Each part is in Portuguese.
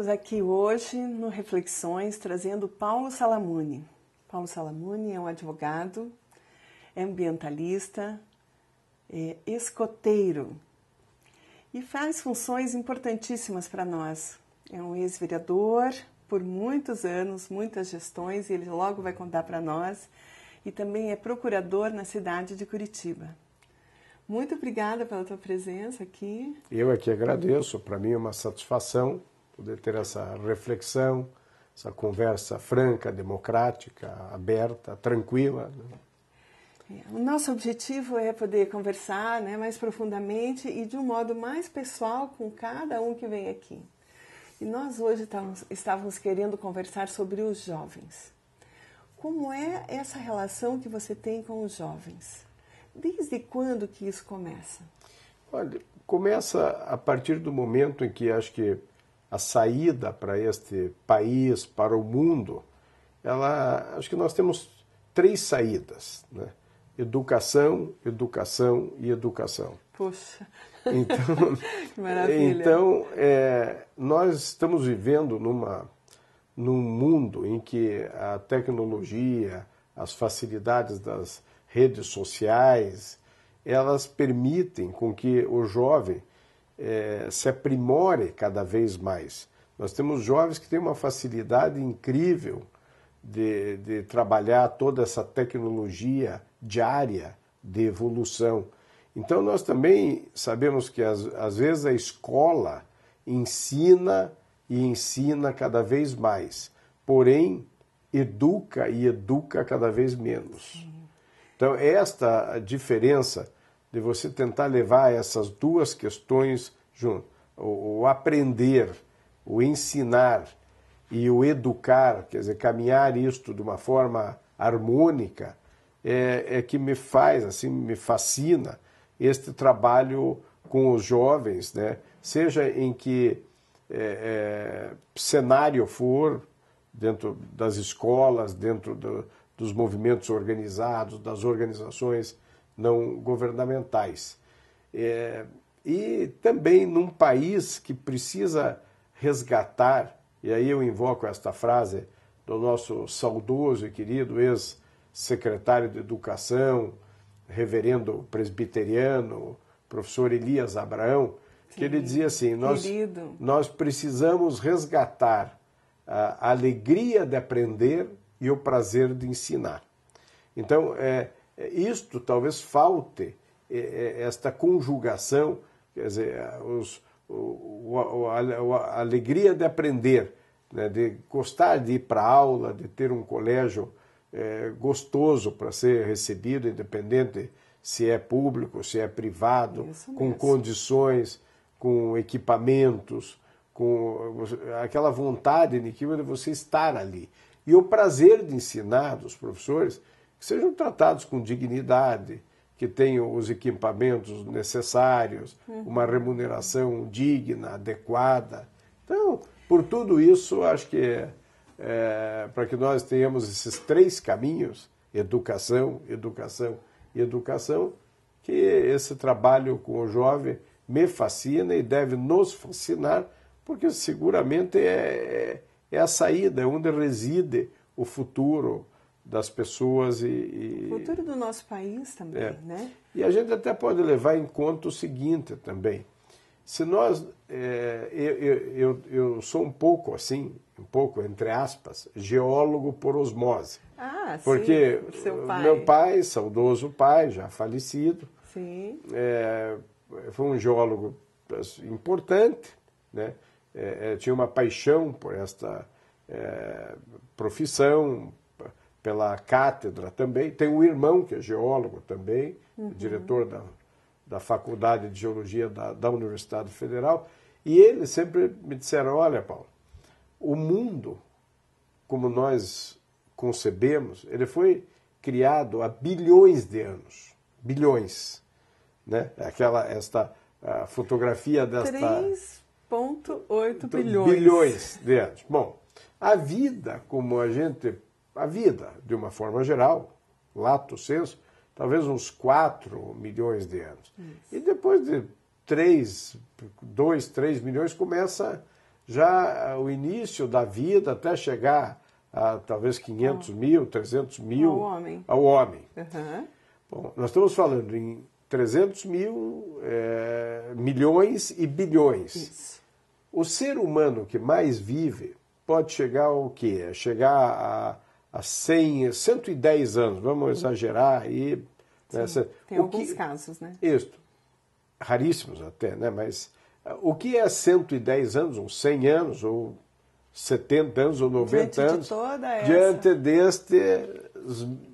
Estamos aqui hoje no Reflexões trazendo Paulo Salamuni. Paulo Salamuni é um advogado, é ambientalista, é escoteiro e faz funções importantíssimas para nós. É um ex-vereador por muitos anos, muitas gestões, e ele logo vai contar para nós, e também é procurador na cidade de Curitiba. Muito obrigada pela tua presença aqui. Eu aqui agradeço, para mim é uma satisfação poder ter essa reflexão, essa conversa franca, democrática, aberta, tranquila. O nosso objetivo é poder conversar, né, mais profundamente e de um modo mais pessoal com cada um que vem aqui. E nós hoje estávamos querendo conversar sobre os jovens. Como é essa relação que você tem com os jovens? Desde quando que isso começa? Olha, começa a partir do momento em que acho que a saída para este país, para o mundo, acho que nós temos 3 saídas, né? Educação, educação e educação. Poxa, então, que maravilha. Então, nós estamos vivendo num mundo em que a tecnologia, as facilidades das redes sociais, elas permitem com que o jovem se aprimore cada vez mais. Nós temos jovens que têm uma facilidade incrível de trabalhar toda essa tecnologia diária de evolução. Então nós também sabemos que às vezes a escola ensina e ensina cada vez mais, porém educa e educa cada vez menos. Sim. Então, esta diferença de você tentar levar essas 2 questões junto, o aprender, o ensinar e o educar, quer dizer, caminhar isto de uma forma harmônica, é que me faz, assim, me fascina este trabalho com os jovens, né? Seja em que cenário for, dentro das escolas, dentro dos movimentos organizados, das organizações não governamentais. E também num país que precisa resgatar, e aí eu invoco esta frase do nosso saudoso e querido ex-secretário de Educação, reverendo presbiteriano, professor Elias Abraão, que ele dizia assim, nós precisamos resgatar a alegria de aprender e o prazer de ensinar. Então, isto talvez falte, esta conjugação, quer dizer, a alegria de aprender, né, de gostar de ir para a aula, de ter um colégio gostoso para ser recebido, independente se é público, se é privado, com condições, com equipamentos, com aquela vontade inequívoca de você estar ali. E o prazer de ensinar dos professores que sejam tratados com dignidade, que tenham os equipamentos necessários, uma remuneração digna, adequada. Então, por tudo isso, acho que para que nós tenhamos esses 3 caminhos, educação, educação e educação, que esse trabalho com o jovem me fascina e deve nos fascinar, porque seguramente é a saída, é onde reside o futuro das pessoas o futuro do nosso país também, né? E a gente até pode levar em conta o seguinte também, se nós, eu sou um pouco assim, um pouco entre aspas, geólogo por osmose. Ah, porque sim, seu pai. Meu pai, saudoso pai, já falecido, sim. Foi um geólogo importante, né? Tinha uma paixão por esta profissão, pela cátedra também. Tem um irmão que é geólogo também, diretor da Faculdade de Geologia da Universidade Federal, e eles sempre me disseram, olha, Paulo, o mundo, como nós concebemos, ele foi criado há bilhões de anos. Bilhões. Né? Esta fotografia desta... 3,8 bilhões. Bilhões de anos. Bom, a vida, a vida, de uma forma geral, lato sensu, talvez uns 4 milhões de anos. Isso. E depois de 2, 3 milhões começa já o início da vida até chegar a talvez 500 mil, 300 mil ao homem. Uhum. Bom, nós estamos falando em 300 mil, milhões e bilhões. Isso. O ser humano que mais vive pode chegar ao quê? Chegar a 100, 110 anos, vamos exagerar aí. Né? Tem alguns casos, né? Isso, raríssimos até, né? Mas o que é 110 anos, ou 100 anos, ou 70 anos, ou 90 anos, diante destes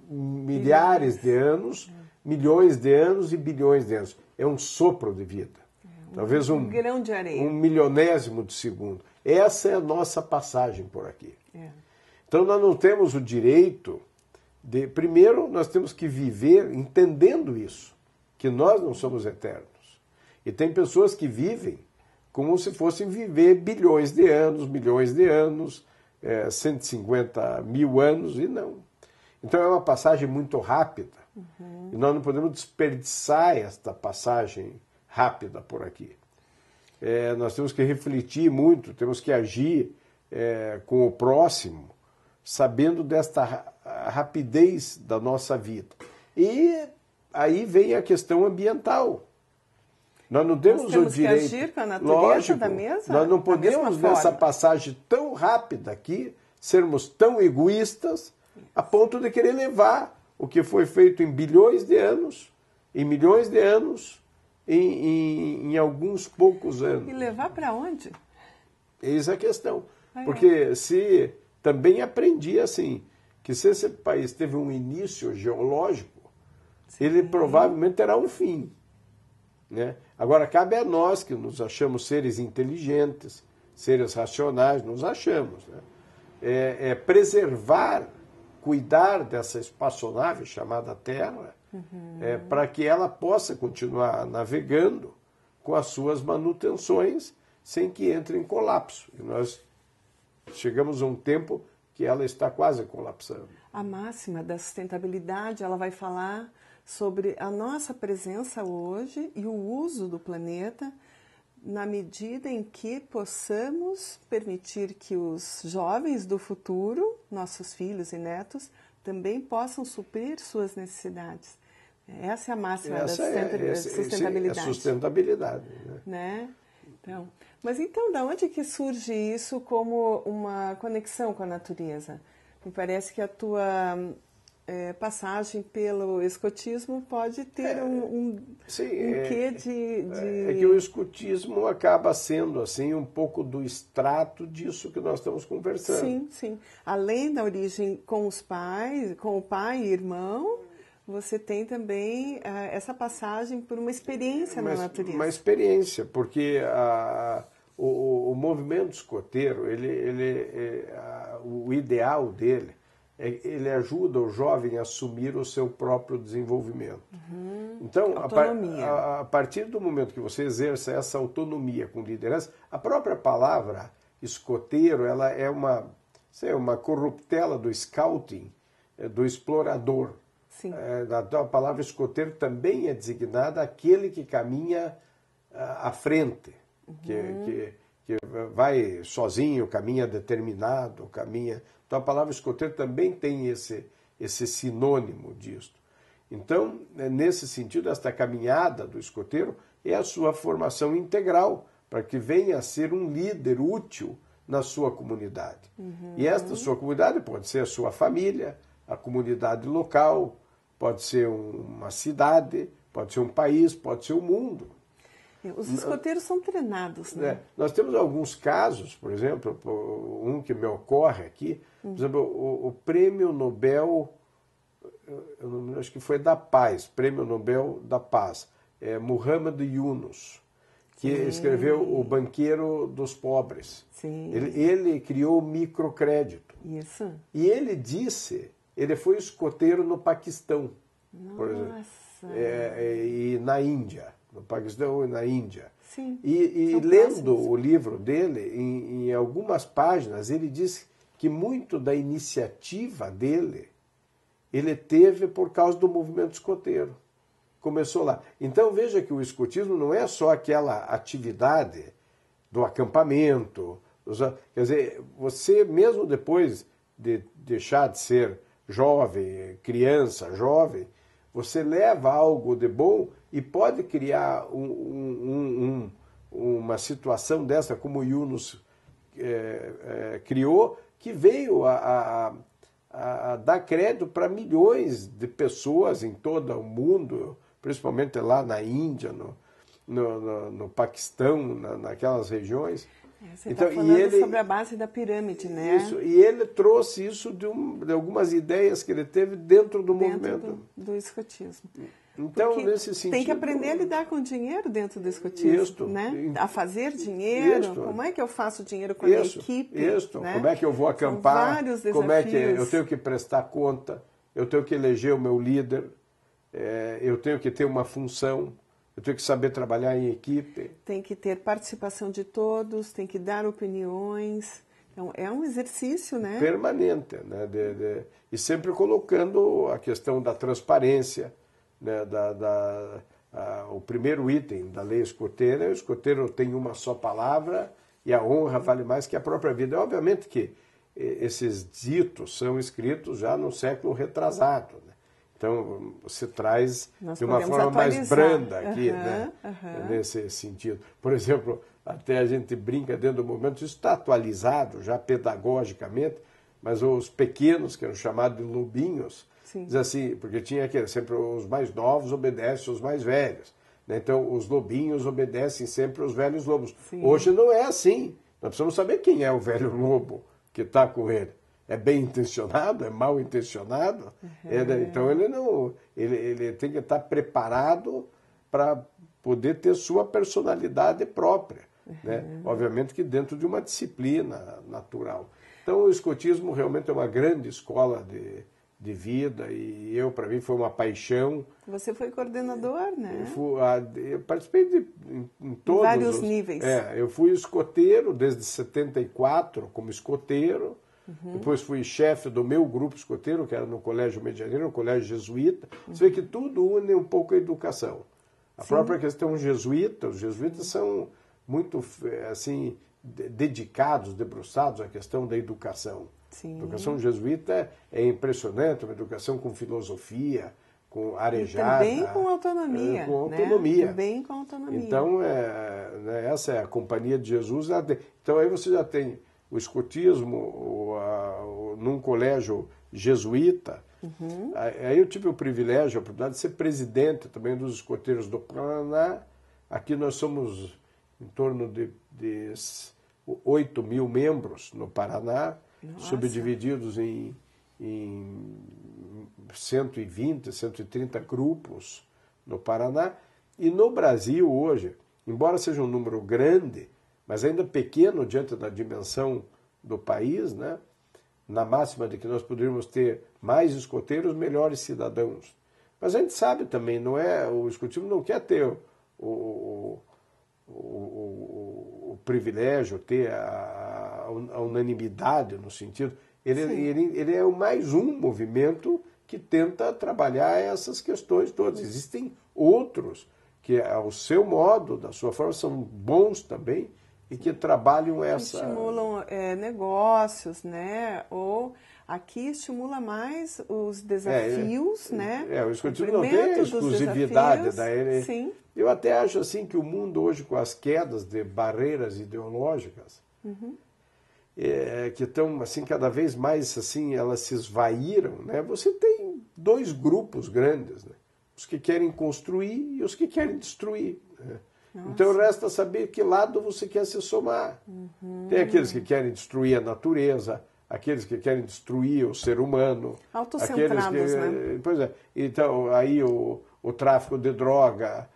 milhares de anos, milhões de anos e bilhões de anos? É um sopro de vida. Talvez um grão de areia. Um milionésimo de segundo. Essa é a nossa passagem por aqui. Então nós não temos o direito de... Primeiro, nós temos que viver entendendo isso, que nós não somos eternos. E tem pessoas que vivem como se fossem viver bilhões de anos, milhões de anos, 150 mil anos, e não. Então é uma passagem muito rápida. E nós não podemos desperdiçar esta passagem rápida por aqui. Nós temos que refletir muito, temos que agir com o próximo, sabendo desta rapidez da nossa vida. E aí vem a questão ambiental. Nós não temos o direito... que agir com a natureza lógico, da mesma, nós não podemos, nessa passagem tão rápida aqui, sermos tão egoístas a ponto de querer levar o que foi feito em bilhões de anos, em milhões de anos, em alguns poucos anos. E levar para onde? Eis a questão. Porque se também aprendi assim, que se esse país teve um início geológico, ele provavelmente terá um fim. Né? Agora, cabe a nós, que nos achamos seres inteligentes, seres racionais, nos achamos. Né? Preservar, cuidar dessa espaçonave chamada Terra, para que ela possa continuar navegando com as suas manutenções sem que entre em colapso. E nós chegamos a um tempo que ela está quase colapsando. A máxima da sustentabilidade, ela vai falar sobre a nossa presença hoje e o uso do planeta na medida em que possamos permitir que os jovens do futuro, nossos filhos e netos, também possam suprir suas necessidades. Essa é a máxima da sustentabilidade. É a sustentabilidade. Né? Então, mas então, da onde que surge isso como uma conexão com a natureza? Me parece que a tua passagem pelo escotismo pode ter um quê de... É que o escotismo acaba sendo assim um pouco do extrato disso que nós estamos conversando. Sim, sim. Além da origem com os pais, com o pai e irmão, você tem também essa passagem por uma experiência na natureza. Uma experiência, porque o movimento escoteiro, o ideal dele, ele ajuda o jovem a assumir o seu próprio desenvolvimento. Então, a partir do momento que você exerce essa autonomia com liderança, a própria palavra escoteiro, ela é uma corruptela do scouting, do explorador. Sim. A palavra escoteiro também é designada aquele que caminha à frente, que vai sozinho, caminha determinado, caminha... Então a palavra escoteiro também tem esse sinônimo disto. Então, nesse sentido, esta caminhada do escoteiro é a sua formação integral, para que venha a ser um líder útil na sua comunidade. E esta sua comunidade pode ser a sua família, a comunidade local, pode ser uma cidade, pode ser um país, pode ser o mundo. Os escoteiros são treinados, né? Nós temos alguns casos, por exemplo, um que me ocorre aqui, por exemplo, o Prêmio Nobel, acho que foi da Paz, Prêmio Nobel da Paz, Muhammad Yunus, que escreveu O Banqueiro dos Pobres. Sim. Ele criou o microcrédito. Isso. E ele foi escoteiro no Paquistão, por exemplo, e na Índia. No Paquistão e na Índia. Sim, e lendo o livro dele, em algumas páginas, ele diz que muito da iniciativa dele, ele teve por causa do movimento escoteiro. Começou lá. Então veja que o escotismo não é só aquela atividade do acampamento, Quer dizer, você mesmo depois de deixar de ser jovem, criança, jovem, você leva algo de bom e pode criar uma situação dessa, como o Yunus criou, que veio a dar crédito para milhões de pessoas em todo o mundo, principalmente lá na Índia, no Paquistão, naquelas regiões. Você está falando sobre a base da pirâmide, né? Isso, e ele trouxe isso de algumas ideias que ele teve dentro do movimento. Do escotismo. Então, porque nesse sentido... tem que aprender a lidar com dinheiro dentro do escotismo, né? A fazer dinheiro, como é que eu faço dinheiro com a minha equipe? Né? Como é que eu vou acampar? São vários desafios. Como é que eu tenho que prestar conta? Eu tenho que eleger o meu líder? Eu tenho que ter uma função? Eu tenho que saber trabalhar em equipe. Tem que ter participação de todos, tem que dar opiniões. Então, é um exercício, né? Permanente, né? E sempre colocando a questão da transparência, né? O primeiro item da lei escoteira, o escoteiro tem uma só palavra e a honra vale mais que a própria vida. Obviamente que esses ditos são escritos já no século retrasado, né? Então, você traz de uma forma mais branda aqui, né? Nesse sentido. Por exemplo, até a gente brinca dentro do movimento, isso está atualizado já pedagogicamente, mas os pequenos, que eram chamados de lobinhos, diz assim, porque tinha sempre os mais novos obedecem aos mais velhos, né? Então, os lobinhos obedecem sempre aos velhos lobos. Sim. Hoje não é assim. Nós precisamos saber quem é o velho lobo que está com ele. É bem intencionado, é mal intencionado. Então ele tem que estar preparado para poder ter sua personalidade própria, né? Obviamente que dentro de uma disciplina natural. Então o escotismo realmente é uma grande escola de vida e para mim foi uma paixão. Você foi coordenador, né? Eu participei em todos vários níveis. Eu fui escoteiro desde 74 como escoteiro. Depois fui chefe do meu grupo escoteiro, que era no Colégio Medianeiro, no Colégio Jesuíta. Você vê que tudo une um pouco a educação. A própria questão jesuíta, os jesuítas são muito assim, dedicados, debruçados à questão da educação. Sim. A educação jesuíta é impressionante, uma educação com filosofia, com arejada. E também com autonomia. Com autonomia. Né? Também com autonomia. Então, essa é a Companhia de Jesus. Então, aí você já tem o escotismo num colégio jesuíta. Aí eu tive o privilégio, a oportunidade de ser presidente também dos escoteiros do Paraná. Aqui nós somos em torno de 8 mil membros no Paraná, subdivididos em 120, 130 grupos no Paraná. E no Brasil hoje, embora seja um número grande, mas ainda pequeno diante da dimensão do país, né? Na máxima de que nós poderíamos ter mais escoteiros, melhores cidadãos. Mas a gente sabe também, o escotismo não quer ter o privilégio, ter a unanimidade no sentido. Ele é mais um movimento que tenta trabalhar essas questões todas. Existem outros que, ao seu modo, da sua forma, são bons também, e que trabalham essa... Que estimulam negócios, né? Ou aqui estimula mais os desafios, né? O escotismo não tem a exclusividade da ele. Sim. Eu até acho assim que o mundo hoje, com as quedas de barreiras ideológicas, que estão assim cada vez mais assim, elas se esvaíram, né? Você tem dois grupos grandes, né? Os que querem construir e os que querem destruir, né? Então resta saber que lado você quer se somar. Tem aqueles que querem destruir a natureza, aqueles que querem destruir o ser humano. Autocentrados, né? Pois é. Então, aí o tráfico de droga.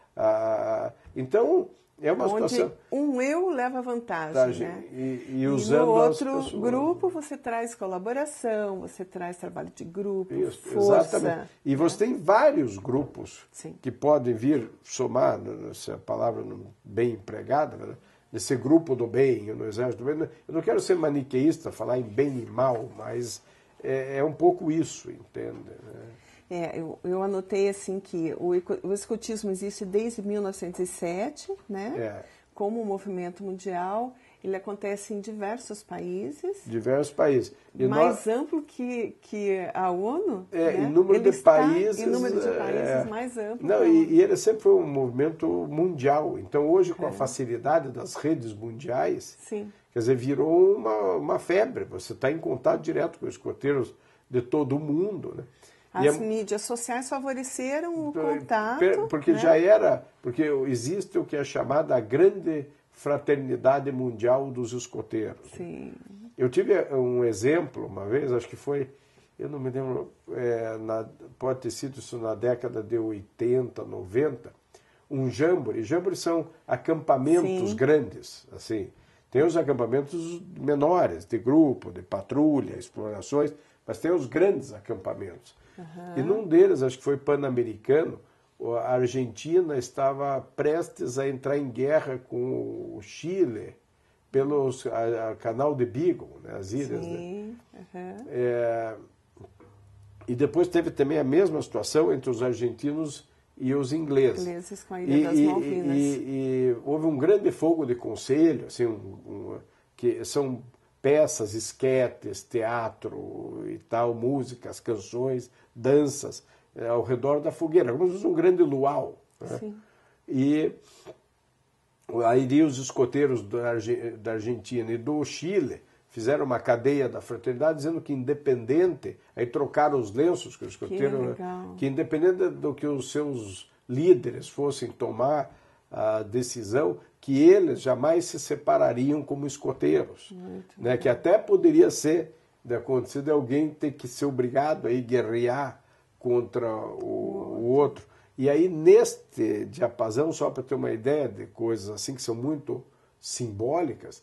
Então, é uma situação... um eu leva vantagem, né? E usando no outro grupo você traz colaboração, você traz trabalho de grupo, força. Exatamente. E você tem vários grupos Sim. que podem vir somar, essa palavra bem empregada, né? Nesse grupo do bem, no exército do bem. Eu não quero ser maniqueísta, falar em bem e mal, mas é um pouco isso, entende? Eu anotei assim que o escotismo existe desde 1907, né? Como um movimento mundial. Ele acontece em diversos países. Diversos países. E mais amplo que a ONU. Em né? número ele de países. Em número de países mais amplo. Não, e ele sempre foi um movimento mundial. Então, hoje, com a facilidade das redes mundiais, Sim. quer dizer, virou uma febre. Você está em contato direto com escoteiros de todo o mundo, né? As mídias sociais favoreceram o contato. Porque né? porque existe o que é chamada a grande fraternidade mundial dos escoteiros. Sim. Eu tive um exemplo uma vez, acho que foi, eu não me lembro, pode ter sido isso na década de 80, 90, um jamboree. Jamboree são acampamentos Sim. grandes, assim. Tem os acampamentos menores, de grupo, de patrulha, explorações, mas tem os grandes acampamentos. E num deles, acho que foi pan-americano, a Argentina estava prestes a entrar em guerra com o Chile pelo canal de Beagle, né, as ilhas. Sim. E depois teve também a mesma situação entre os argentinos e os ingleses. Ingleses com a Ilha das Malvinas. E houve um grande fogo de conselho, assim, que são peças, esquetes, teatro e tal, músicas, canções, danças, ao redor da fogueira, como se fosse um grande luau. Né? Sim. E aí os escoteiros da Argentina e do Chile fizeram uma cadeia da fraternidade dizendo que independente, aí trocaram os lenços que o escoteiro, que independente do que os seus líderes fossem tomar a decisão, que eles jamais se separariam como escoteiros, né? Que até poderia ser de acontecer de alguém ter que ser obrigado a ir guerrear contra o outro. E aí, neste diapasão, só para ter uma ideia de coisas assim que são muito simbólicas,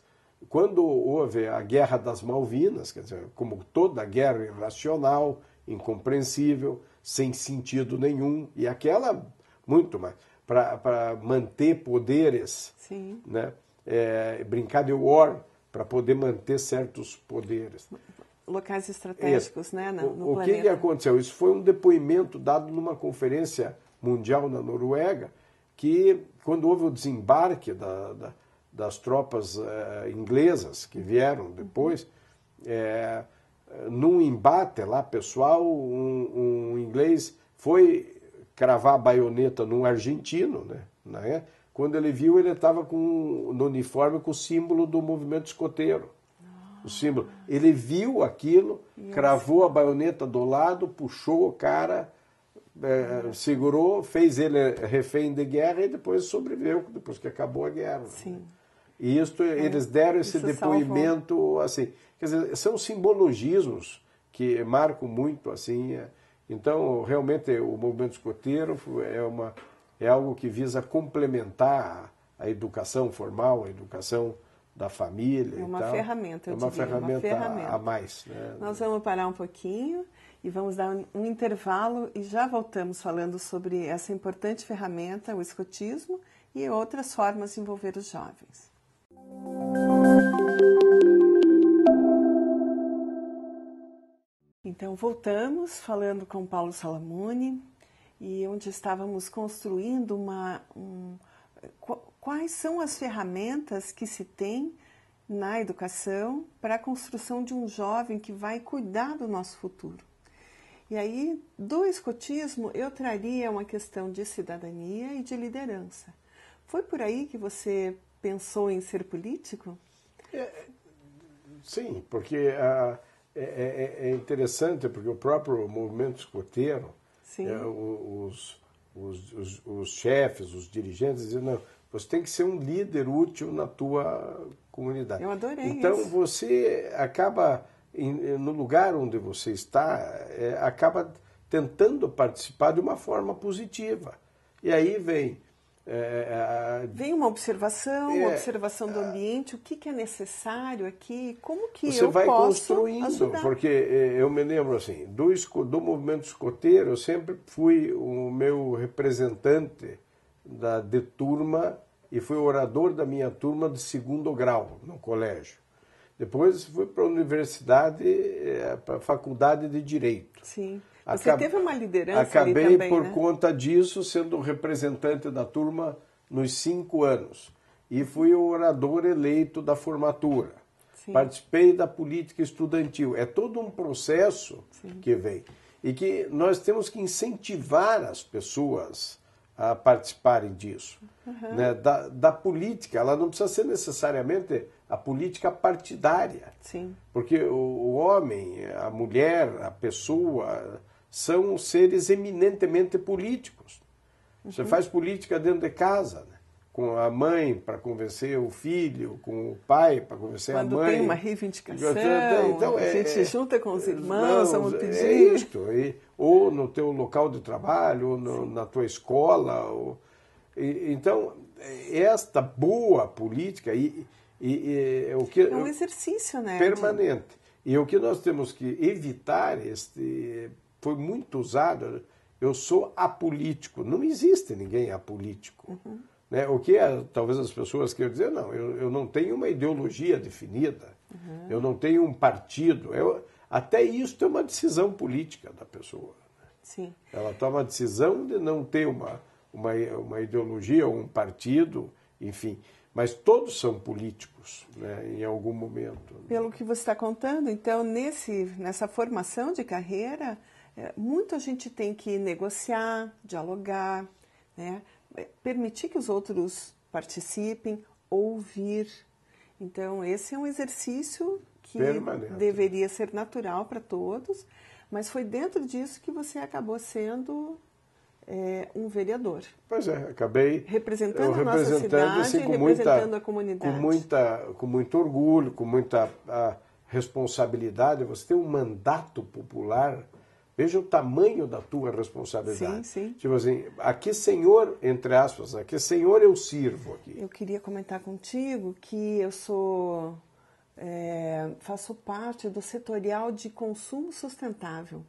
quando houve a Guerra das Malvinas, quer dizer, como toda guerra irracional, incompreensível, sem sentido nenhum, e aquela muito mais, para manter poderes, Sim. né? Brincar de war, para poder manter certos poderes. Locais estratégicos, né, no o planeta. Que aconteceu? Isso foi um depoimento dado numa conferência mundial na Noruega, que quando houve o desembarque das tropas inglesas que vieram depois, num embate lá pessoal, um inglês foi cravar a baioneta num argentino, né? Quando ele viu, ele estava no uniforme com o símbolo do movimento escoteiro. O símbolo. Ele viu aquilo, cravou a baioneta do lado, puxou o cara, segurou, fez ele refém de guerra e depois sobreviveu, depois que acabou a guerra. Sim. Né? E eles deram esse depoimento, salvou. Assim, quer dizer, são simbologismos que marcam muito, assim. Então, realmente, o movimento escoteiro é algo que visa complementar a educação formal, a educação da família. É uma ferramenta, eu diria. Uma ferramenta a mais. Né? Nós vamos parar um pouquinho e vamos dar um intervalo e já voltamos falando sobre essa importante ferramenta, o escotismo, e outras formas de envolver os jovens. Então, voltamos falando com Paulo Salamone, e onde estávamos construindo quais são as ferramentas que se tem na educação para a construção de um jovem que vai cuidar do nosso futuro. E aí, do escotismo, eu traria uma questão de cidadania e de liderança. Foi por aí que você pensou em ser político? Sim, porque é interessante, porque o próprio movimento escoteiro, os chefes, os dirigentes dizem, não, você tem que ser um líder útil na tua comunidade. Eu adorei então, isso. Você acaba, no lugar onde você está, acaba tentando participar de uma forma positiva. E aí vem... Vem uma observação do ambiente, o que é necessário aqui, como que você eu vai posso construindo, ajudar. porque eu me lembro assim, do movimento escoteiro, eu sempre fui o meu representante de turma e fui orador da minha turma de 2º grau no colégio. Depois fui para a universidade, para a faculdade de Direito. Sim. Você teve uma liderança ali também, por conta disso, sendo representante da turma nos 5 anos. e fui o orador eleito da formatura. Sim. Participei da política estudantil. É todo um processo que vem. E que nós temos que incentivar as pessoas a participarem disso. Né? Da política, ela não precisa ser necessariamente a política partidária. Sim. Porque o homem, a mulher, a pessoa são seres eminentemente políticos. Você faz política dentro de casa, né? Com a mãe para convencer o filho, com o pai para convencer a mãe. Quando tem uma reivindicação, então, a gente se junta com os irmãos, vamos pedir. Isto, ou no teu local de trabalho, ou na tua escola. Então, esta boa política o que, é um exercício, né? Permanente. E o que nós temos que evitar, foi muito usado, eu sou apolítico. Não existe ninguém apolítico. Né? O que talvez as pessoas queiram dizer, não, eu não tenho uma ideologia definida, eu não tenho um partido. Até isso é uma decisão política da pessoa. Sim. Ela toma a decisão de não ter uma ideologia ou um partido, enfim. Mas todos são políticos, né, em algum momento. Pelo que você está contando, então, nessa formação de carreira, muito a gente tem que negociar, dialogar, né, permitir que os outros participem, ouvir. Então, esse é um exercício que permanente. Deveria ser natural para todos, mas foi dentro disso que você acabou sendo um vereador. Pois é, acabei representando a nossa cidade, assim, representando a comunidade. Com muito orgulho, com muita responsabilidade. Você tem um mandato popular. Veja o tamanho da tua responsabilidade. Sim, sim. Tipo assim, a que senhor, entre aspas, a que senhor eu sirvo aqui? Eu queria comentar contigo que eu faço parte do setorial de consumo sustentável,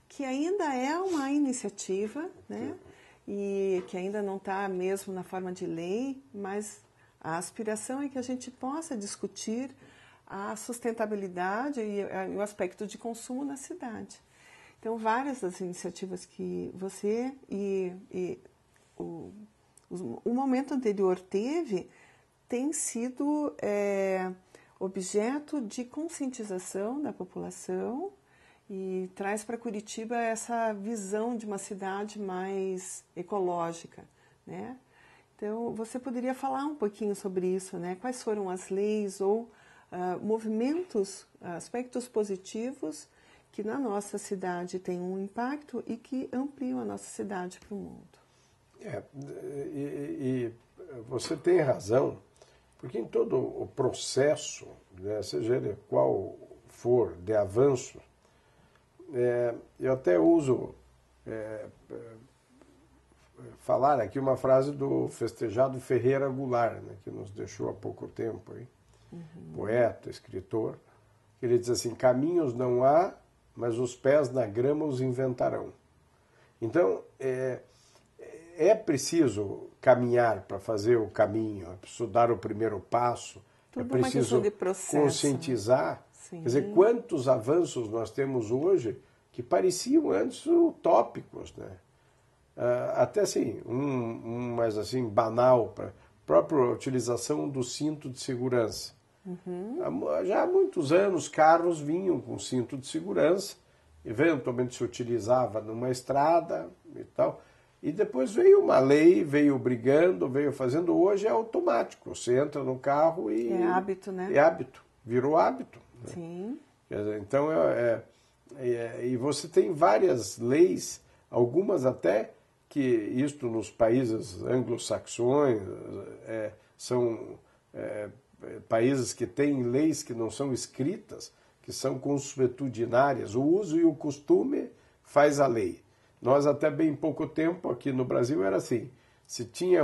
que ainda é uma iniciativa, né? E que ainda não está mesmo na forma de lei, mas a aspiração é que a gente possa discutir a sustentabilidade e o aspecto de consumo na cidade. Então, várias das iniciativas que você o momento anterior tem sido objeto de conscientização da população e traz para Curitiba essa visão de uma cidade mais ecológica, né? Então, você poderia falar um pouquinho sobre isso, né? Quais foram as leis ou movimentos, aspectos positivos que na nossa cidade têm um impacto e que ampliam a nossa cidade para o mundo? E você tem razão, porque em todo o processo, né, seja ele qual for de avanço, eu até uso falar aqui uma frase do festejado Ferreira Goulart, né, que nos deixou há pouco tempo, hein? Poeta, escritor, que ele diz assim: caminhos não há, mas os pés na grama os inventarão. Então, é preciso caminhar para fazer o caminho, é preciso dar o primeiro passo, Tudo é preciso de processo, conscientizar. Sim. Quer dizer, quantos avanços nós temos hoje que pareciam antes utópicos, né? Até assim, mais assim, banal, para a própria utilização do cinto de segurança. Já há muitos anos, carros vinham com cinto de segurança, eventualmente se utilizava numa estrada e tal, e depois veio uma lei, veio obrigando, veio fazendo. Hoje é automático, você entra no carro e... É hábito, né? É hábito, virou hábito. Né? Sim. Então, e você tem várias leis, algumas até que isto nos países anglo-saxões são países que têm leis que não são escritas, que são consuetudinárias. O uso e o costume faz a lei. Nós até bem pouco tempo aqui no Brasil era assim, se tinha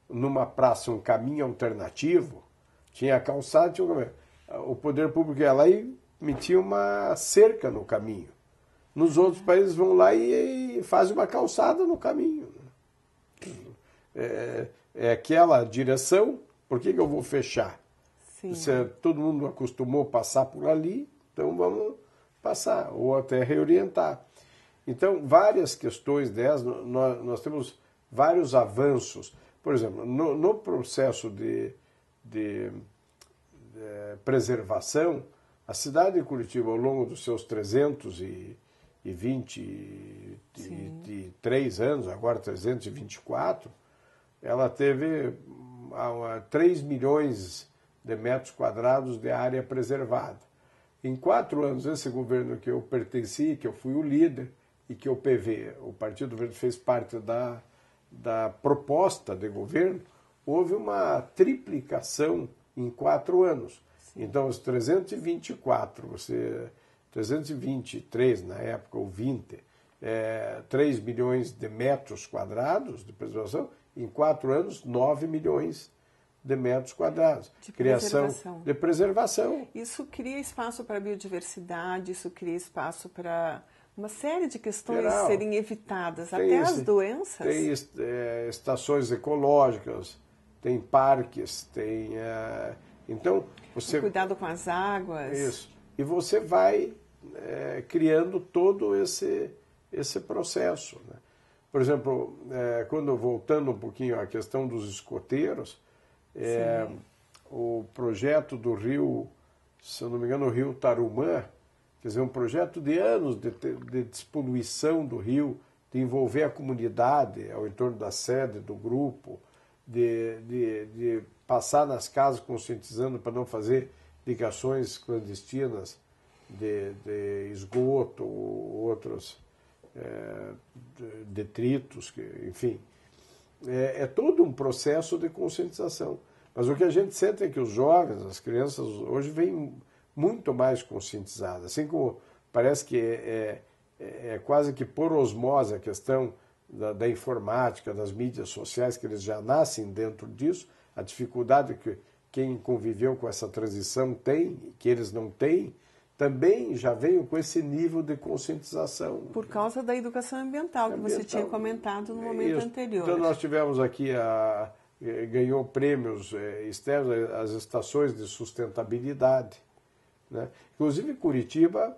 numa praça um caminho alternativo, tinha calçada, tinha um caminho. O poder público ia lá e metia uma cerca no caminho. Nos outros países vão lá e fazem uma calçada no caminho. É aquela direção, por que eu vou fechar? Sim. Todo mundo acostumou a passar por ali, então vamos passar, ou até reorientar. Então, várias questões dessas, nós temos vários avanços. Por exemplo, no processo de preservação, a cidade de Curitiba, ao longo dos seus 323 anos, agora 324, ela teve 3 milhões de metros quadrados de área preservada. Em 4 anos, esse governo que eu pertenci, que eu fui o líder, e que o PV, o Partido Verde, fez parte da proposta de governo, houve uma triplicação em 4 anos. Sim. Então, os 323 na época, ou 20, 3 milhões de metros quadrados de preservação, em 4 anos, 9 milhões de metros quadrados. De criação preservação. De preservação. Isso cria espaço para a biodiversidade, isso cria espaço para uma série de questões Geral, serem evitadas, até as doenças. Tem estações ecológicas, tem parques, tem... então, você... O cuidado com as águas. Isso. E você vai criando todo esse processo, né? Por exemplo, voltando um pouquinho à questão dos escoteiros, o projeto do rio, se eu não me engano, o rio Tarumã, quer dizer, um projeto de anos de despoluição do rio, de envolver a comunidade ao entorno da sede do grupo, de passar nas casas conscientizando para não fazer ligações clandestinas de esgoto ou outros detritos, enfim. É todo um processo de conscientização. Mas o que a gente sente é que os jovens, as crianças, hoje vêm muito mais conscientizadas. Assim como parece que é quase que por osmose a questão da informática, das mídias sociais, que eles já nascem dentro disso, a dificuldade que quem conviveu com essa transição tem, que eles não têm, também já veio com esse nível de conscientização. Por causa da educação ambiental, que você tinha comentado no momento anterior. Então nós tivemos aqui, ganhou prêmios externos, as estações de sustentabilidade, né? Inclusive Curitiba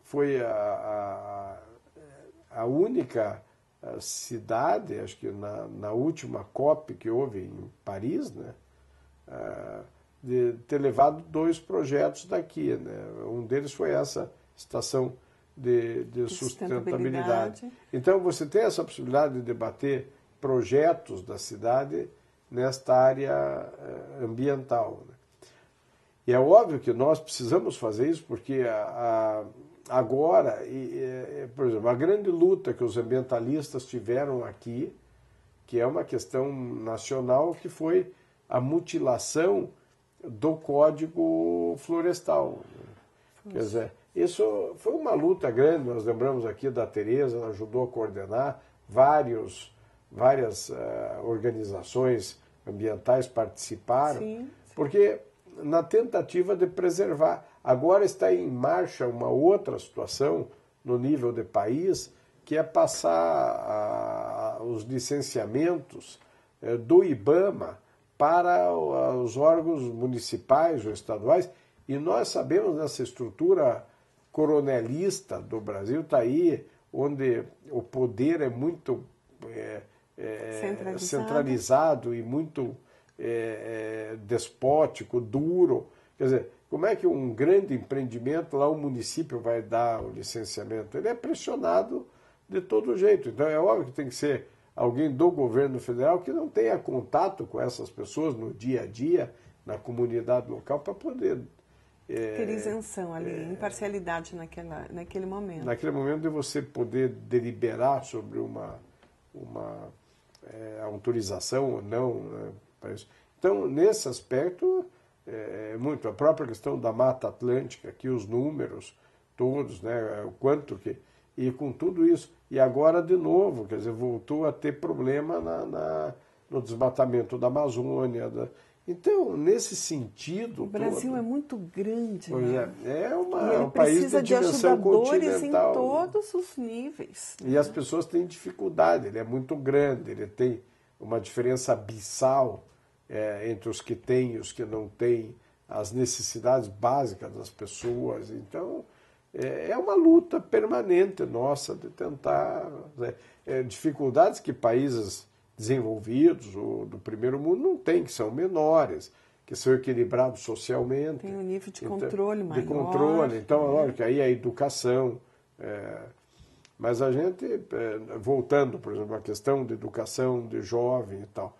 foi a única cidade, acho que na última COP que houve em Paris, né? De ter levado 2 projetos daqui, né? Um deles foi essa estação de sustentabilidade. Então você tem essa possibilidade de debater projetos da cidade nesta área ambiental, né? E é óbvio que nós precisamos fazer isso porque agora, por exemplo, a grande luta que os ambientalistas tiveram aqui, que é uma questão nacional, que foi a mutilação do Código Florestal. Quer dizer, isso foi uma luta grande, nós lembramos aqui da Tereza, ela ajudou a coordenar, várias organizações ambientais participaram, sim. Porque na tentativa de preservar. Agora está em marcha uma outra situação no nível de país, que é passar os licenciamentos do IBAMA para os órgãos municipais ou estaduais, e nós sabemos nessa estrutura coronelista do Brasil, está aí onde o poder é muito centralizado e muito despótico, duro. Quer dizer, como é que um grande empreendimento, lá o município vai dar o licenciamento? Ele é pressionado de todo jeito. Então é óbvio que tem que ser alguém do governo federal que não tenha contato com essas pessoas no dia a dia, na comunidade local, para poder... ter isenção ali, imparcialidade naquele momento. Naquele momento de você poder deliberar sobre uma autorização ou não, né, para isso. Então, nesse aspecto, muito. A própria questão da Mata Atlântica, aqui os números todos, né, o quanto que... E com tudo isso, e agora de novo, quer dizer, voltou a ter problema no desmatamento da Amazônia. Então, nesse sentido... O Brasil é muito grande, pois né? É um país de dimensão continental. Em todos os níveis. E as pessoas têm dificuldade, ele é muito grande, ele tem uma diferença abissal entre os que têm e os que não têm, as necessidades básicas das pessoas. Então... é uma luta permanente nossa de tentar... dificuldades que países desenvolvidos ou do primeiro mundo não têm, que são menores, que são equilibrados socialmente. Tem um nível de então, controle maior. De controle. Então, lógico, aí a educação. Mas a gente, voltando, por exemplo, à questão de educação de jovem e tal.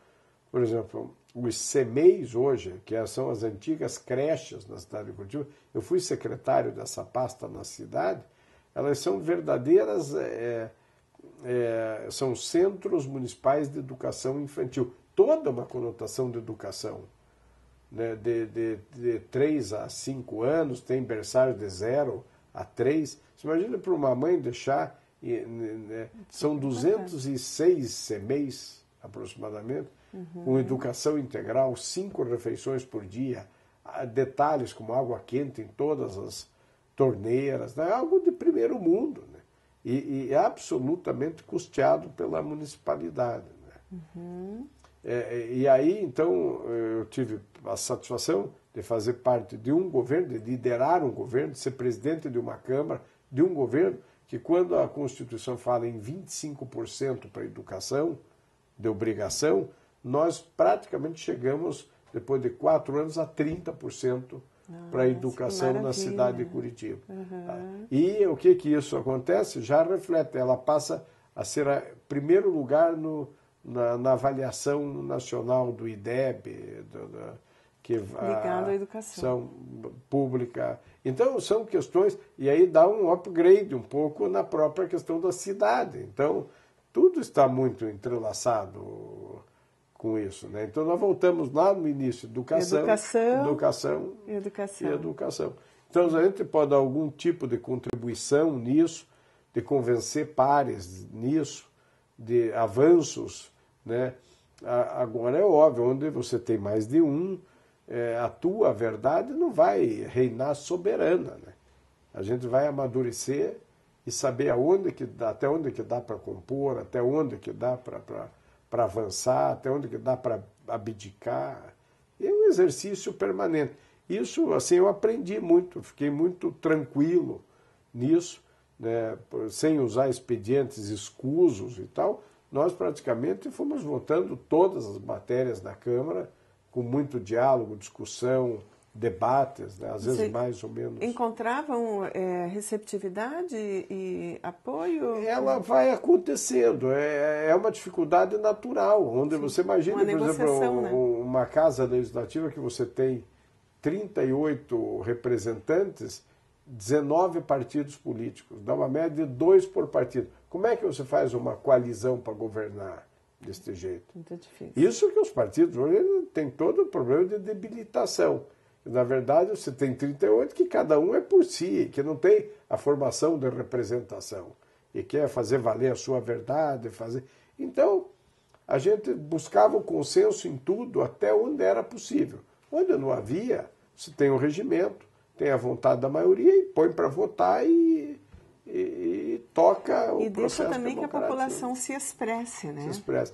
Por exemplo, os CMEIs hoje, que são as antigas creches na cidade de Curitiba, eu fui secretário dessa pasta na cidade, elas são verdadeiras, são centros municipais de educação infantil. Toda uma conotação de educação, né? De 3 a 5 anos, tem berçário de 0 a 3. Você imagina para uma mãe deixar, são 206 CMEIs aproximadamente, com educação integral, 5 refeições por dia, detalhes como água quente em todas as torneiras, né? Algo de primeiro mundo, né? E absolutamente custeado pela municipalidade, né? E aí, então, eu tive a satisfação de fazer parte de um governo, de liderar um governo, de ser presidente de uma Câmara, de um governo que, quando a Constituição fala em 25% para a educação, de obrigação, nós praticamente chegamos, depois de 4 anos, a 30% para a educação na cidade de Curitiba. E o que isso acontece? Já reflete, ela passa a ser primeiro lugar na avaliação nacional do IDEB, ligado à educação pública. Então, são questões, e aí dá um upgrade um pouco na própria questão da cidade. Então, tudo está muito entrelaçado com isso, né? Então, nós voltamos lá no início, educação. Então, a gente pode dar algum tipo de contribuição nisso, de convencer pares nisso, de avanços, né? Agora é óbvio, onde você tem mais de um, a tua verdade não vai reinar soberana, né? A gente vai amadurecer e saber até onde que dá para compor, até onde que dá para avançar, até onde que dá para abdicar. É um exercício permanente. Isso, assim, eu aprendi muito, fiquei muito tranquilo nisso, né? Sem usar expedientes escusos e tal. Nós praticamente fomos votando todas as matérias da Câmara com muito diálogo, discussão, debates, né? Às vezes mais ou menos. Encontravam receptividade e apoio? Ela vai acontecendo, é uma dificuldade natural, onde você imagina, por exemplo, né? Uma casa legislativa que você tem 38 representantes, 19 partidos políticos, dá uma média de 2 por partido. Como é que você faz uma coalizão para governar deste jeito? Muito difícil. Isso que os partidos hoje têm todo o problema de debilitação. Na verdade, você tem 38 que cada um é por si, que não tem a formação de representação e quer fazer valer a sua verdade. Então, a gente buscava o consenso em tudo até onde era possível. Onde não havia, você tem um regimento, tem a vontade da maioria e põe para votar e toca o processo democrático. E deixa também que a população se expresse, né? Se expresse.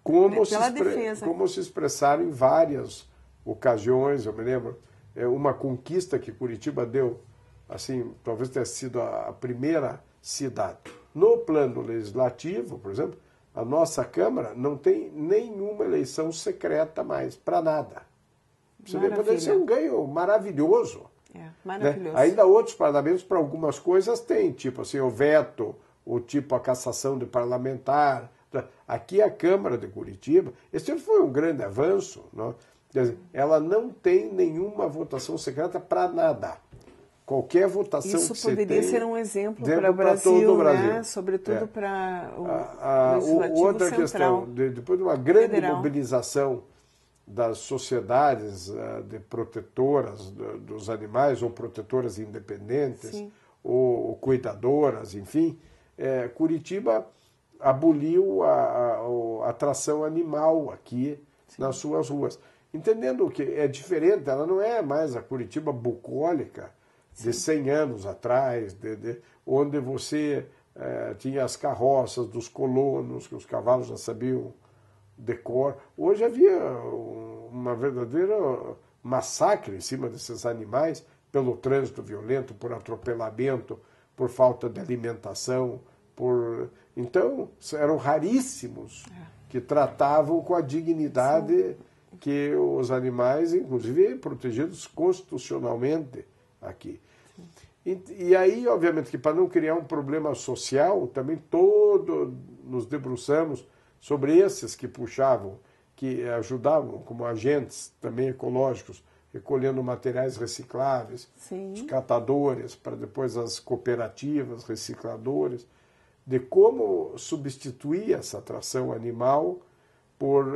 Como se expressaram em várias ocasiões, eu me lembro, uma conquista que Curitiba deu, assim, talvez tenha sido a primeira cidade. No plano legislativo, por exemplo, a nossa Câmara não tem nenhuma eleição secreta mais, para nada. Você vê, poderia ser um ganho maravilhoso. Maravilhoso. Né? Ainda outros parlamentos, para algumas coisas, têm, tipo assim, o veto, ou tipo a cassação de parlamentar. Aqui a Câmara de Curitiba, esse foi um grande avanço, não? Quer dizer, ela não tem nenhuma votação secreta para nada. Qualquer votação que você tem... Isso poderia ser um exemplo para o Brasil, né? Sobretudo para o legislativo outra central. Questão, depois de uma grande federal. Mobilização das sociedades de protetoras dos animais, ou protetoras independentes, Sim. ou cuidadoras, enfim, Curitiba aboliu a tração animal aqui nas suas ruas. Entendendo que é diferente, ela não é mais a Curitiba bucólica de 100 anos atrás, onde você tinha as carroças dos colonos, que os cavalos já sabiam decor. Hoje havia uma verdadeira massacre em cima desses animais, pelo trânsito violento, por atropelamento, por falta de alimentação. Então, eram raríssimos que tratavam com a dignidade que os animais, inclusive, protegidos constitucionalmente aqui. E aí, obviamente, que para não criar um problema social, também nos debruçamos sobre esses que puxavam, que ajudavam como agentes também ecológicos, recolhendo materiais recicláveis, Sim. os catadores, para depois as cooperativas, recicladores, de como substituir essa atração animal por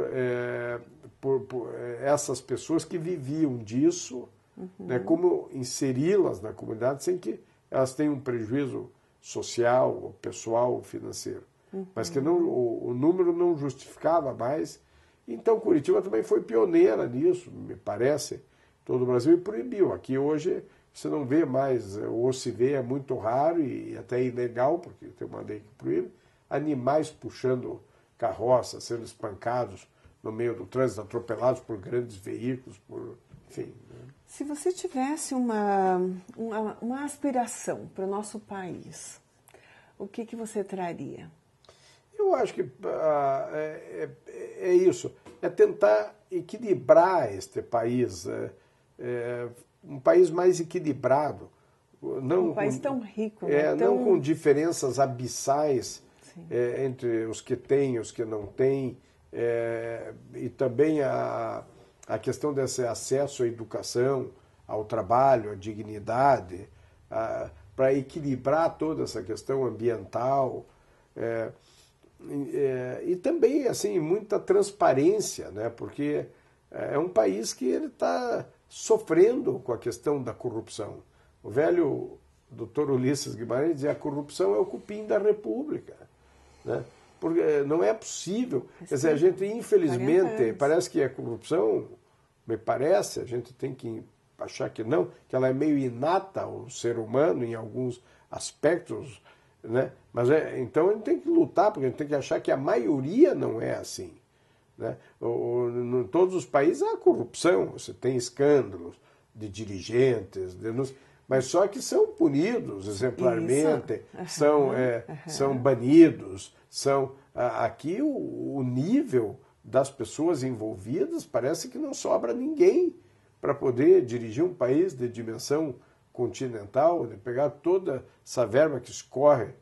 essas pessoas que viviam disso, né, como inseri-las na comunidade sem que elas tenham um prejuízo social, pessoal, financeiro. Mas que não, o número não justificava mais. Então, Curitiba também foi pioneira nisso, me parece, todo o Brasil, e proibiu. Aqui hoje você não vê mais, ou se vê, é muito raro e até ilegal, porque tem uma lei que proíbe, animais puxando carroças, sendo espancados no meio do trânsito, atropelados por grandes veículos, enfim. Né? Se você tivesse uma aspiração para o nosso país, o que você traria? Eu acho que é isso, é tentar equilibrar este país, um país mais equilibrado. Não um país tão rico, né? Não com diferenças abissais entre os que têm e os que não têm, e também a questão desse acesso à educação, ao trabalho, à dignidade, para equilibrar toda essa questão ambiental, e também assim muita transparência, né? Porque é um país que ele está sofrendo com a questão da corrupção. O velho doutor Ulisses Guimarães dizia: a corrupção é o cupim da República, né? Porque não é possível. Quer dizer, a gente, infelizmente, parece que a corrupção, me parece, a gente tem que achar que não, que ela é meio inata ao ser humano em alguns aspectos, né? Mas então a gente tem que lutar, porque a gente tem que achar que a maioria não é assim, né? Em todos os países há corrupção, você tem escândalos de dirigentes, mas só que são punidos exemplarmente, são banidos, aqui o nível das pessoas envolvidas parece que não sobra ninguém para poder dirigir um país de dimensão continental, de pegar toda essa verba que escorre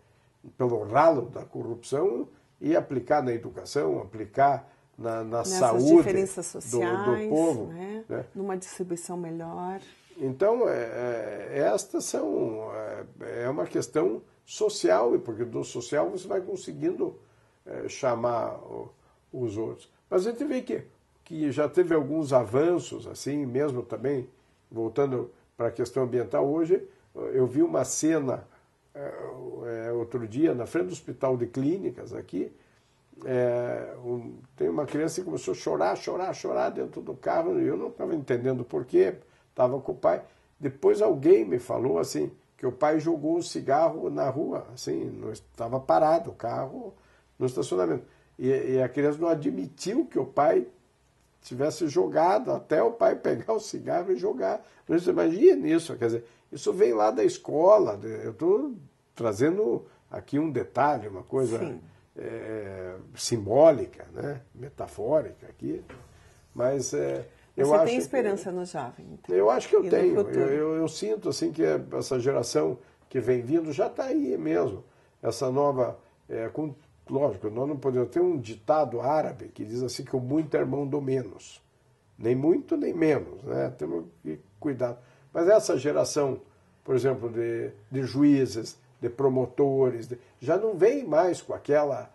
pelo ralo da corrupção e aplicar na educação, aplicar na saúde diferenças sociais, do povo. Né? Numa distribuição melhor. Então, estas é uma questão social, porque do social você vai conseguindo chamar os outros. Mas a gente vê que já teve alguns avanços, assim, mesmo também, voltando para a questão ambiental. Hoje, eu vi uma cena, outro dia, na frente do Hospital de Clínicas, aqui, tem uma criança que começou a chorar dentro do carro, e eu não estava entendendo por quê, estava com o pai. Depois alguém me falou, assim, que o pai jogou o cigarro na rua, assim, não estava parado o carro no estacionamento. E a criança não admitiu que o pai tivesse jogado, até o pai pegar o cigarro e jogar. Você imagina isso, quer dizer, isso vem lá da escola. Eu estou trazendo aqui um detalhe, uma coisa simbólica, né? Metafórica aqui, mas Você tem esperança no jovem? Então, eu acho que eu tenho. Eu sinto assim que essa geração que vem vindo já está aí mesmo. Essa nova... Lógico, nós não podemos ter um ditado árabe que diz assim que o muito é irmão do menos. Nem muito, nem menos, né? Temos que cuidar. Mas essa geração, por exemplo, de juízes, de promotores, já não vem mais com aquela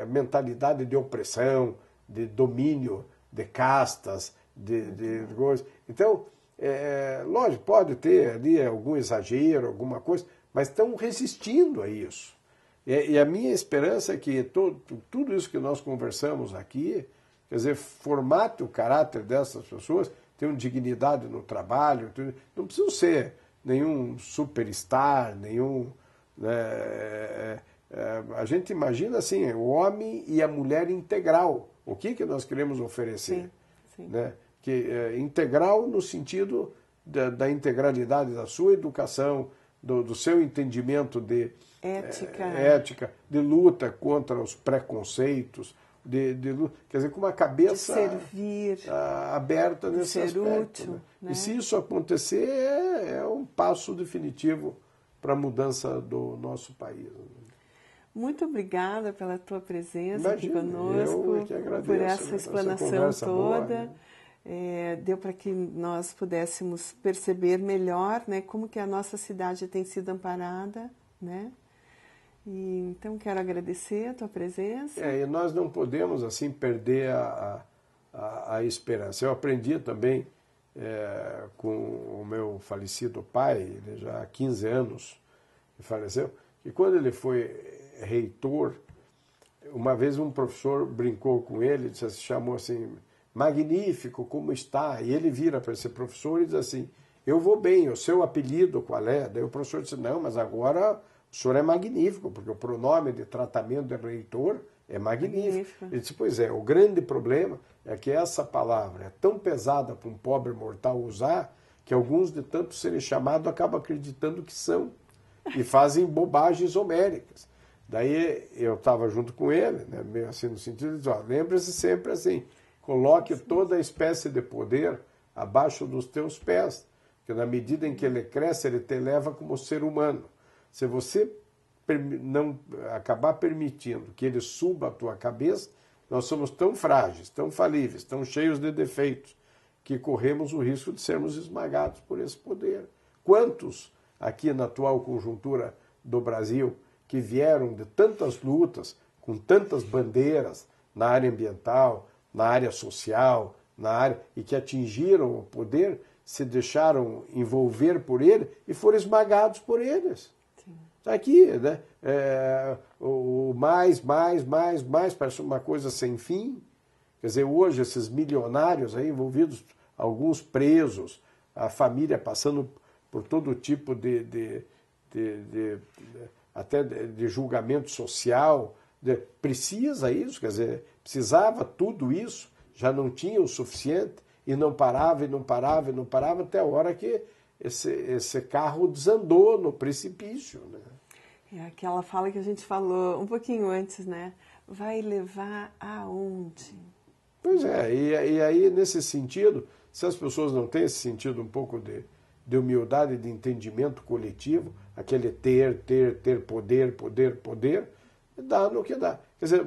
mentalidade de opressão, de domínio, de castas, de coisas. Então, lógico, pode ter ali algum exagero, alguma coisa, mas estão resistindo a isso. E a minha esperança é que tudo isso que nós conversamos aqui, quer dizer, formate o caráter dessas pessoas, tenham dignidade no trabalho, não precisam ser nenhum superstar, nenhum... Né, a gente imagina assim, o homem e a mulher integral. O que nós queremos oferecer? Sim. Né? Integral no sentido da integralidade da sua educação, do seu entendimento de ética, de luta contra os preconceitos, quer dizer, com uma cabeça de servir, aberta nesse ser aspecto. útil, né? E se isso acontecer, é um passo definitivo para a mudança do nosso país. Muito obrigada pela tua presença aqui conosco, eu que agradeço, por essa né, explanação essa toda. boa, né? Deu para que nós pudéssemos perceber melhor, né, como que a nossa cidade tem sido amparada, né? E, então quero agradecer a tua presença. E nós não podemos assim perder a esperança. Eu aprendi também com o meu falecido pai, ele já há 15 anos faleceu, que quando ele foi reitor, uma vez um professor brincou com ele, chamou assim, magnífico, como está? E ele vira para esse professor e diz assim, eu vou bem, o seu apelido qual é? Daí o professor disse, não, mas agora o senhor é magnífico, porque o pronome de tratamento de reitor é magnífico. Ele disse, pois é, o grande problema é que essa palavra é tão pesada para um pobre mortal usar, que alguns de tanto serem chamados acabam acreditando que são, e fazem bobagens homéricas. Daí eu estava junto com ele, né, meio assim no sentido de, lembre-se sempre assim, coloque toda a espécie de poder abaixo dos teus pés, porque na medida em que ele cresce, ele te eleva como ser humano. Se você não acabar permitindo que ele suba a tua cabeça, nós somos tão frágeis, tão falíveis, tão cheios de defeitos, que corremos o risco de sermos esmagados por esse poder. Quantos aqui na atual conjuntura do Brasil que vieram de tantas lutas, com tantas bandeiras na área ambiental, na área social, e que atingiram o poder, se deixaram envolver por ele e foram esmagados por eles. Está aqui, né? O mais, parece uma coisa sem fim. Quer dizer, hoje esses milionários aí envolvidos, alguns presos, a família passando por todo tipo até de julgamento social, precisa isso, quer dizer, precisava tudo isso, já não tinha o suficiente, e não parava, até a hora que esse carro desandou no precipício, né? É aquela fala que a gente falou um pouquinho antes, né? Vai levar aonde? Pois é, e aí nesse sentido, se as pessoas não têm esse sentido um pouco de humildade e de entendimento coletivo, aquele ter poder, dá no que dá. Quer dizer,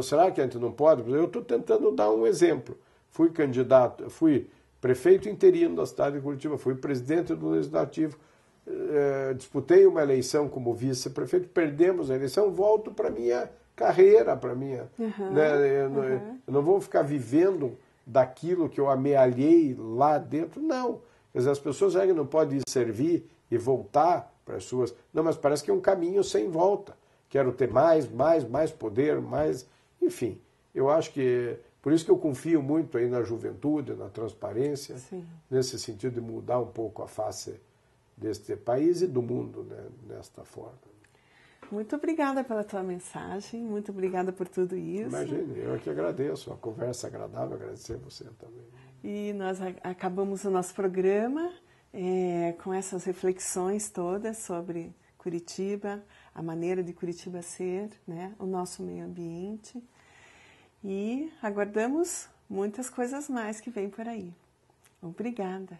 será que a gente não pode? Eu estou tentando dar um exemplo. Fui prefeito interino da cidade de Curitiba, fui presidente do Legislativo, disputei uma eleição como vice-prefeito, perdemos a eleição, volto para a minha carreira, para minha... Eu não vou ficar vivendo daquilo que eu amealhei lá dentro, não. Quer dizer, as pessoas já não podem servir e voltar para as suas... Não, mas parece que é um caminho sem volta. Quero ter mais poder, mais... Enfim, eu acho que... Por isso que eu confio muito aí na juventude, na transparência, sim, nesse sentido de mudar um pouco a face deste país e do mundo, né, nesta forma. Muito obrigada pela tua mensagem, muito obrigada por tudo isso. Imagine, eu que agradeço, a conversa agradável, agradecer a você também. E nós acabamos o nosso programa com essas reflexões todas sobre Curitiba, a maneira de Curitiba ser, né, o nosso meio ambiente. E aguardamos muitas coisas mais que vêm por aí. Obrigada.